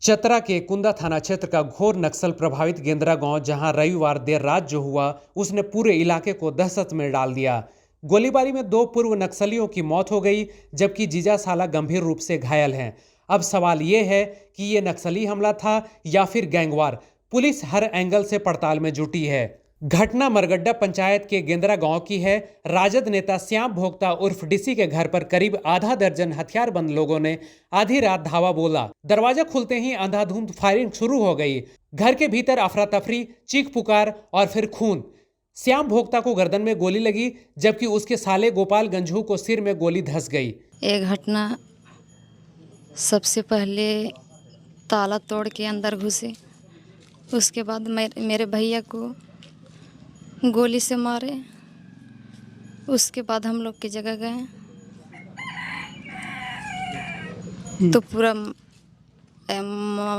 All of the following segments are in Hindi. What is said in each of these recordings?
चतरा के कुंदा थाना क्षेत्र का घोर नक्सल प्रभावित गेंद्रा गांव, जहां रविवार देर रात जो हुआ उसने पूरे इलाके को दहशत में डाल दिया। गोलीबारी में 2 पूर्व नक्सलियों की मौत हो गई, जबकि जीजा साला गंभीर रूप से घायल हैं। अब सवाल ये है कि ये नक्सली हमला था या फिर गैंगवार। पुलिस हर एंगल से पड़ताल में जुटी है। घटना मरगड्डा पंचायत के गेंद्रा गांव की है। राजद नेता श्याम भोक्ता उर्फ डीसी के घर पर करीब आधा दर्जन हथियारबंद लोगों ने आधी रात धावा बोला। दरवाजा खुलते ही अंधाधुंध फायरिंग शुरू हो गई। घर के भीतर अफरा तफरी, चीख पुकार और फिर खून। श्याम भोक्ता को गर्दन में गोली लगी, जबकि उसके साले गोपाल गंझू को सिर में गोली धंस गई। एक घटना, सबसे पहले ताला तोड़ के अंदर घुसे, उसके बाद मेरे भैया को गोली से मारे। उसके बाद हम लोग की जगह गए तो पूरा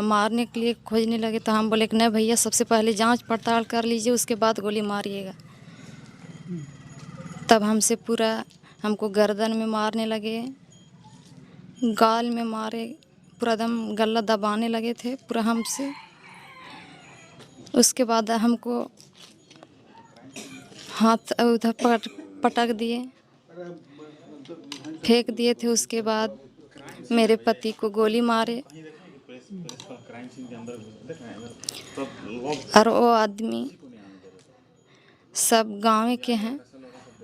मारने के लिए खोजने लगे। तो हम बोले कि नहीं भैया, सबसे पहले जांच पड़ताल कर लीजिए, उसके बाद गोली मारिएगा। तब हमसे पूरा हमको गर्दन में मारने लगे, गाल में मारे, पूरा दम गला दबाने लगे थे पूरा हमसे। उसके बाद हमको हाथ उधर पटक दिए, फेंक दिए थे। उसके बाद मेरे पति को गोली मारे और वो आदमी सब गांव के हैं,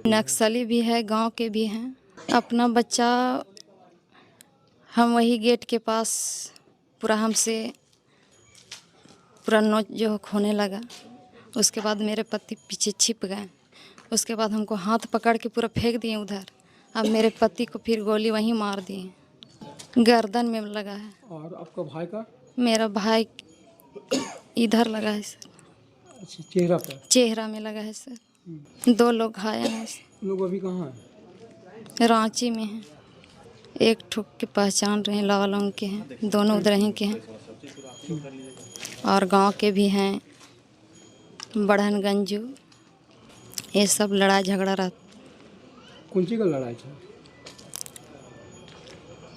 नक्सली भी है, गांव के भी हैं। अपना बच्चा हम वही गेट के पास पूरा हमसे पूरा नोच जोक होने लगा। उसके बाद मेरे पति पीछे छिप गए। उसके बाद हमको हाथ पकड़ के पूरा फेंक दिए उधर। अब मेरे पति को फिर गोली वहीं मार दिए, गर्दन में लगा है। और आपका भाई का? मेरा भाई इधर लगा है सर। अच्छा, चेहरा पर? चेहरा में लगा है सर। 2 लोग घायल हैं। लोग अभी कहाँ हैं? रांची में हैं। एक ठुक के पहचान रहे हैं, लावालौंग के हैं, दोनों उधर ही के हैं। और गांव के भी हैं, बढ़नगंजू। ये सब लड़ाई झगड़ा रहा। कौन सी का लड़ाई था?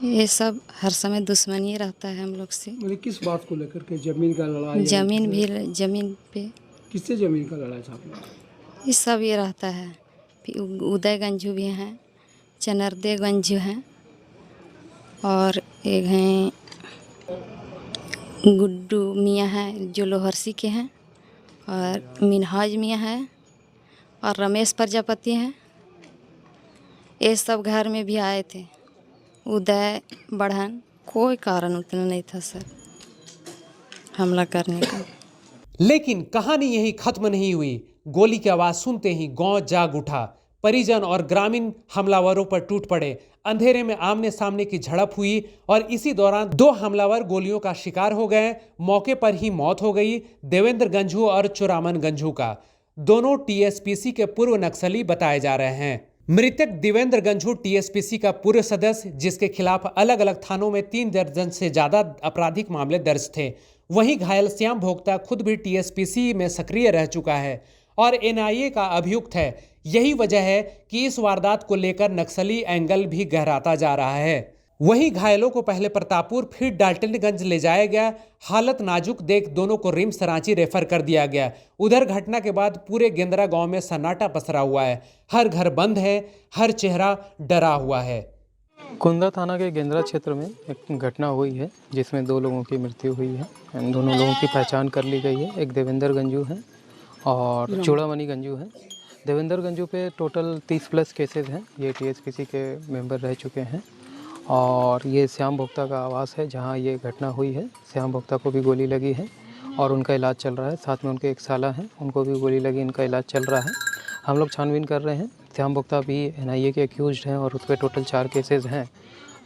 ये सब हर समय दुश्मनी रहता है हम लोग से। मतलब किस बात को लेकर के? जमीन का लड़ाई? जमीन भी, जमीन पे। किससे जमीन का लड़ाई था आप लोग? ये सब ये रहता है। फिर उदय गंजू भी हैं, चनरदे गंजू हैं, और एक हैं गुड्डू मियाँ हैं जो लोहरसी के हैं, और मिनहाज मियाँ हैं, और रमेश प्रजापति हैं। ये सब घर में भी आए थे। उदय बढ़न, कोई कारण उतना नहीं था सर हमला करने का। लेकिन कहानी यही खत्म नहीं हुई। गोली की आवाज सुनते ही गांव जाग उठा। परिजन और ग्रामीण हमलावरों पर टूट पड़े। अंधेरे में आमने सामने की झड़प हुई और इसी दौरान 2 हमलावर गोलियों का शिकार हो गए। मौके पर ही मौत हो गई देवेंद्र गंझू और चुरामन गंझू का। दोनों टीएसपीसी के पूर्व नक्सली बताए जा रहे हैं। मृतक देवेंद्र गंझू टीएसपीसी का पूर्व सदस्य, जिसके खिलाफ अलग अलग थानों में 3 दर्जन से ज्यादा आपराधिक मामले दर्ज थे। वहीं घायल श्याम भोक्ता खुद भी टीएसपीसी में सक्रिय रह चुका है और एनआईए का अभियुक्त है। यही वजह है कि इस वारदात को लेकर नक्सली एंगल भी गहराता जा रहा है। वहीं घायलों को पहले प्रतापपुर, फिर डाल्टनगंज ले जाया गया। हालत नाजुक देख दोनों को रिम्स रांची रेफर कर दिया गया। उधर घटना के बाद पूरे गेंद्रा गांव में सन्नाटा पसरा हुआ है। हर घर बंद है, हर चेहरा डरा हुआ है। कुंदा थाना के गेंद्रा क्षेत्र में एक घटना हुई है जिसमें 2 लोगों की मृत्यु हुई है। इन दोनों लोगों की पहचान कर ली गई है। एक देवेंद्र गंजू है और चूड़ामणि गंजू है। देवेंद्र गंजू पे टोटल 30+ केसेस हैं। ये टीएसपीसी के मेंबर रह चुके हैं। और ये श्याम भोक्ता का आवास है जहाँ ये घटना हुई है। श्याम भोक्ता को भी गोली लगी है और उनका इलाज चल रहा है। साथ में उनके एक साला हैं, उनको भी गोली लगी, इनका इलाज चल रहा है। हम लोग छानबीन कर रहे हैं। श्याम भोक्ता भी एनआईए के एक्यूज्ड हैं और उस पर टोटल 4 केसेस हैं।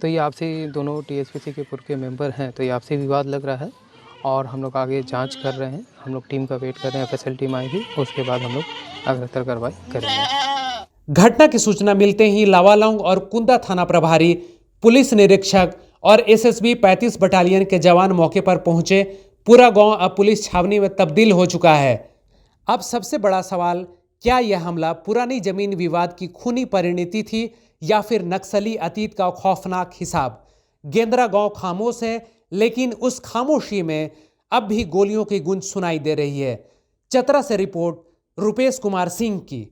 तो ये आपसी दोनों टीएसपीसी के पूर्व के मेंबर हैं, तो ये आपसी विवाद लग रहा है और हम लोग आगे जांच कर रहे हैं। हम लोग टीम का वेट कर रहे हैं, एफएसएल टीम आएगी, उसके बाद हम लोग अग्रतर कार्रवाई करेंगे। घटना की सूचना मिलते ही लावालौंग और कुंदा थाना प्रभारी, पुलिस निरीक्षक और एसएसबी 35 बटालियन के जवान मौके पर पहुंचे। पूरा गांव अब पुलिस छावनी में तब्दील हो चुका है। अब सबसे बड़ा सवाल, क्या यह हमला पुरानी जमीन विवाद की खूनी परिणति थी या फिर नक्सली अतीत का खौफनाक हिसाब? गेंद्रा गांव खामोश है, लेकिन उस खामोशी में अब भी गोलियों की गूंज सुनाई दे रही है। चतरा से रिपोर्ट रुपेश कुमार सिंह की।